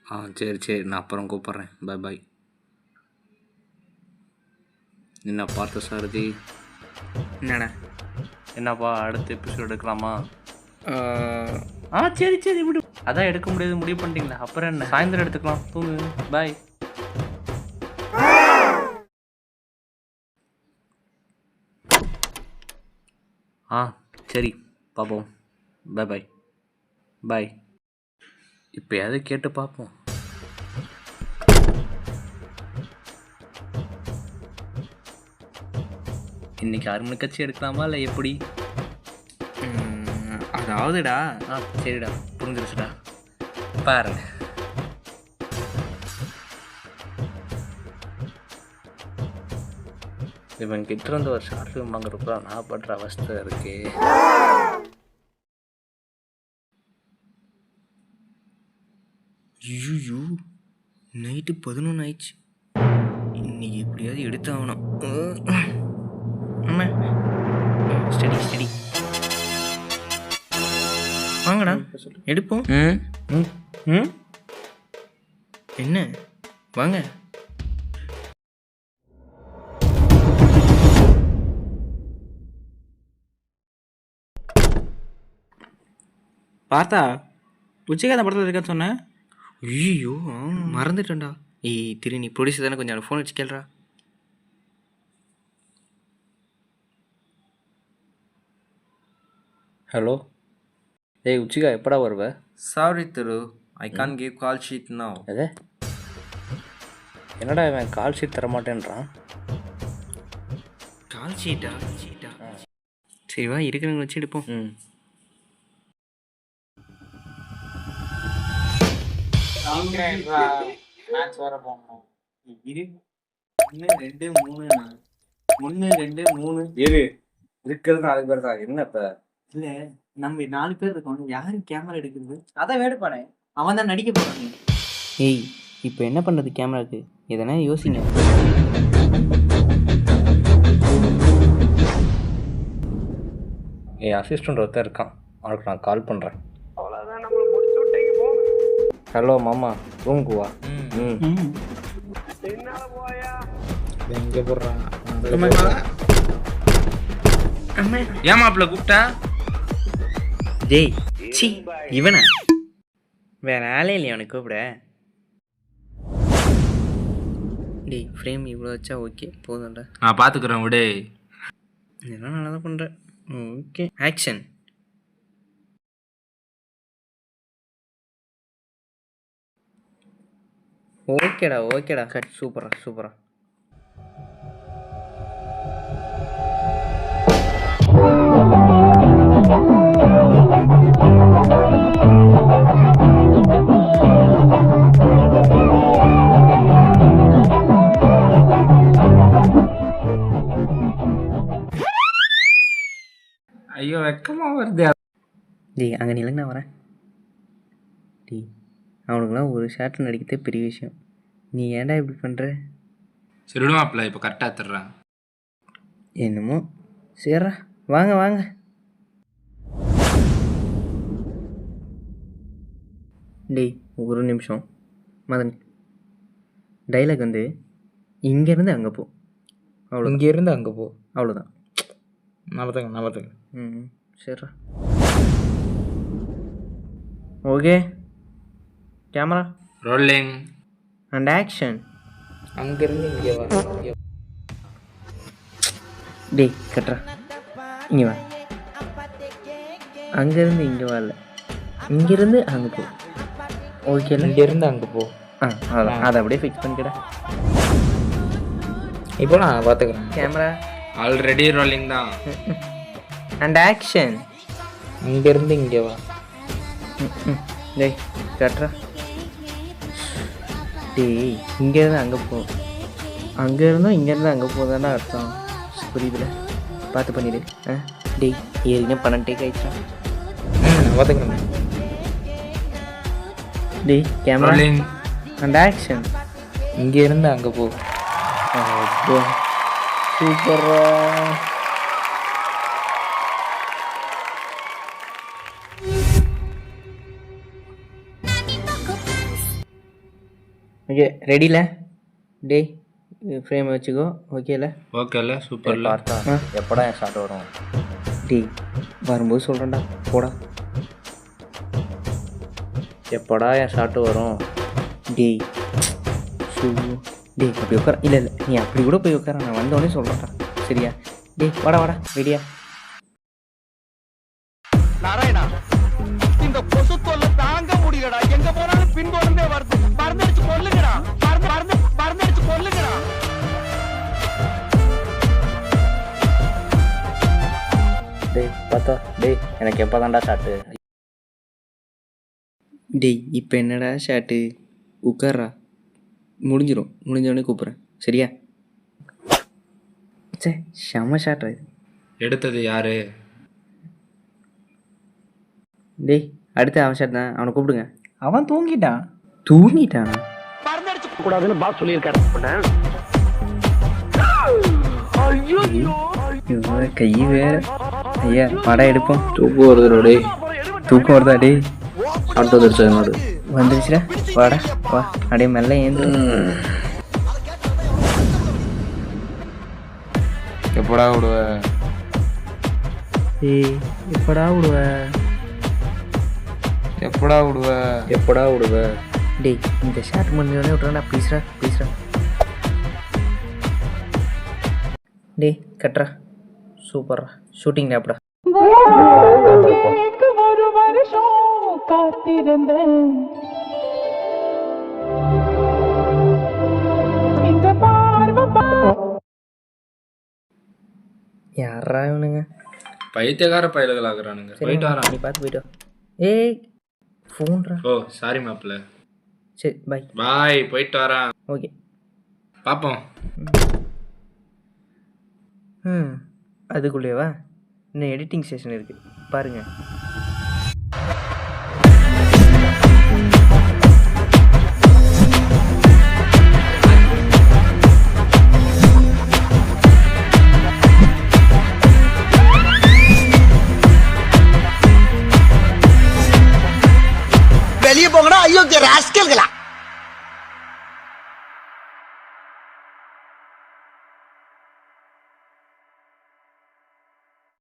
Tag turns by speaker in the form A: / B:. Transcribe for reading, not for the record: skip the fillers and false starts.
A: சரி சரி, நான் அப்புறம் கூப்பிட்றேன். பாய் பாய். என்ன பார்த்த சாரதி?
B: என்னடா?
A: என்னப்பா அடுத்த எபிசோட் எடுக்கலாமா?
B: சரி சரி விடு.
A: அதான் எடுக்க முடியாது முடிவு பண்ணிட்டீங்களா? அப்புறம் என்ன, சாயந்தரம் எடுத்துக்கலாம். தூங்கு. பாய். சரி பார்ப்போம். பாய் பாய் பாய். இப்போயாவது கேட்டு பார்ப்போம். இன்னைக்கு 6 மணி கட்சி எடுக்கலாமா இல்லை எப்படி?
B: அதாவதுடா,
A: சரிடா, புரிஞ்சிருச்சுடா. பாருங்க, இவன் கிட்ட இருந்து ஒரு ஷார்ட் ஃபிலிம் வாங்குறப்ப நான் படுற அவஸ்தை இருக்கு.
B: ஐயோ, நைட்டு 11 ஆயிடுச்சு. இன்னைக்கு எப்படியாவது எடுத்தாகணும். Study study. வாங்கடா எடுப்போம். என்ன வாங்க. பார்த்தா உச்சிகாத படத்தில் இருக்கான்னு சொன்னேன். ஐயோ மறந்துட்டேன்டா. திரு நீ ப்ரொடியூசர் தானே, கொஞ்சம் ஃபோன் வச்சு கேள்றா.
A: ஹலோ, உச்சிகா எப்படா வருவ?
C: Sorry Thiru, I can't give call sheet now.
A: எது? என்னடா இவன் கால் ஷீட் தரமாட்டேன்றான்?
B: கால் ஷீட்டா? சரி வா, இருக்கிறவங்க வச்சு எடுப்போம்.
C: மேட்ச் வர போகணும். 1 2 3 1 2 3 இரு இருக்கிறது 4 பேர் தான். என்ன இப்ப?
B: இல்லை, நம்ம 4 பேர் இருக்கோம். யாரு கேமரா எடுக்கிறது? அதான் வேடுப்பானே, அவன் தான் நடிக்க போறாங்க. இப்போ என்ன பண்ணுறது கேமராக்கு? எதனா யோசிங்க.
A: என் அசிஸ்டண்ட் ஒருத்தர் இருக்கான், அவனுக்கு நான் கால் பண்ணுறேன். ஹலோ மாமா, ரூமுக்குவா.
C: எங்க போடுறான்?
B: ஏமாப்பிள்ள கூப்பிட்டா? ஜெய் சி இவனா? வேற ஆளே இல்லையா அவனுக்கு கூப்பிட? டேய் ஃப்ரேம் இவ்வளோ வச்சா ஓகே போதும்டா.
C: நான் பார்த்துக்குறேன் விடு.
B: இதெல்லாம் நல்லா தான் பண்ணுறேன். Okay action. ஓகேடா கட். சூப்பரா.
C: ஐயோ வெக்கமா வருது.
B: டேய் அங்கே நிலங்க நான் வரேன். டேய் அவனுக்குலாம் ஒரு ஷார்ட் நடிக்கிறதே பெரிய விஷயம். நீ ஏன்டா இப்படி பண்ணுற?
C: சரி விடுவாப்ல, இப்போ கரெக்டாக தர்றேன்.
B: என்னமோ சரிடா, வாங்க. டேய் ஒரு நிமிஷம். மதன் டைலாக் வந்து இங்கேருந்து அங்கே போ. அவ்வளோ.
C: இங்கேருந்து அங்கே போ.
B: அவ்வளோதான்.
C: நம்பத்துங்க.
B: சரிடா. Okay camera
C: rolling
B: and action.
C: அங்கேருந்து இங்கே வர.
B: டேய் கட்டுறா, இங்கே வா. அங்கேருந்து இங்கே வரல, இங்கேருந்து அங்கே போ. ஓகே,
C: இங்கேருந்து அங்கே போ.
B: அவ்வளோ. அதை அப்படியே ஃபிக்ஸ் பண்ணிக்கடா.
C: இப்போ நான் பார்த்துக்கிறேன்.
B: கேமரா
C: ஆல்ரெடி ரோலிங் தான்.
B: And action.
C: இங்கேருந்து இங்கே வா.
B: டேய் கட்டுறா. டேய் இங்கேருந்து அங்கே போ. அங்கேருந்தும் இங்கேருந்து அங்கே போதானே அர்த்தம். புரியுதுல? பார்த்து பண்ணிடு. டேய் ஏற்கனவே 12 டேக் ஆயிடுச்சா?
C: நான் பார்த்துக்கிறேன்.
B: டேய் கேமரா
C: ரோலிங்
B: அண்ட் ஆக்ஷன்.
C: இங்கேருந்து அங்கே போ.
B: சூப்பரா. ஓகே ரெடியில் டேய் ஃப்ரேம் வச்சுக்கோ ஓகேல
C: ஓகேல சூப்பர்ல
B: பார்த்தா
C: எப்படா என் ஷாட் வரும்
B: டேய் வரும்போது சொல்கிறேன்டா போடா
C: எப்படா என் ஷாட் வரும்
B: டேய் ஷூ டேய் அப்படி உட்கார இல்லை இல்லை நீ அப்படி கூட போய் உட்கார நான் வந்தோடனே சொல்கிறேன்டா சரியா டேய் வாடா வாடா ரெடியா
D: நாராயணா இந்த கொசு தொல்லை தாங்க முடியலடா எங்க போனாலும் பின்தொடர்ந்தே வருது மருந்தடிச்சு கொல்லுங்கடா மருந்தடிச்சு கொல்லுங்கடா
C: டேய் பார்த்தா டேய் எனக்கு எப்போதான்டா ஷாட்டு
B: டேய் இப்போ என்னடா ஷாட்டு உட்கார்றா முடிஞ்சோடனே கூப்பிட்றேன் சரியா சே செம்ம ஷாட்ரா இது
C: எடுத்தது யாரு
B: டேய் அடுத்து அவன் ஷாட் தான் அவனை கூப்பிடுங்க
A: அவன் தூங்கிட்டான்.
B: தூங்கிட்டானா
D: மருந்தடிச்சு கூடாதுன்னு பாஸ் சொல்லியிருக்காரு
B: இவன் கை வேற ஐயா படம் எடுப்போம்
C: தூக்கம் வருதுடா டேய்
B: தூக்கம் வருதா டேய்
C: ஷாட் வந்துருச்சு என்னோட
B: வந்துருச்சுடா வாடா வா அப்படியே மெல்ல ஏந்து
C: எப்படா விடுவ
B: ஏய் எப்படா விடுவ
C: எப்படா விடுவ
B: டேய் இந்த ஷாட் முடிஞ்சோடனே விட்றா ப்ளீஸ்ரா டேய் கட்றா சூப்பர்ரா ஷூட்டிங் லேப்டா
E: ஒரு வருஷம் காத்திருந்தேன் இந்த பார்வை
B: யாரா இவனுங்க
C: பைத்தியக்கார பயல்களாகிறானுங்க போயிட்டு வரான்
B: நீ பார்த்து போயிட்டு வா ஏய் ஃபோன்ரா
C: ஓ சாரி மாப்பிள்ள
B: சரி பாய்
C: பாய் போயிட்டு வரான்
B: ஓகே
C: பார்ப்போம்
B: அதுக்குள்ளேவா இன்னும் எடிட்டிங் செஷன் இருக்குது பாருங்கள்
D: வெளியே போங்கடா ஐயோ ராஸ்கல்களா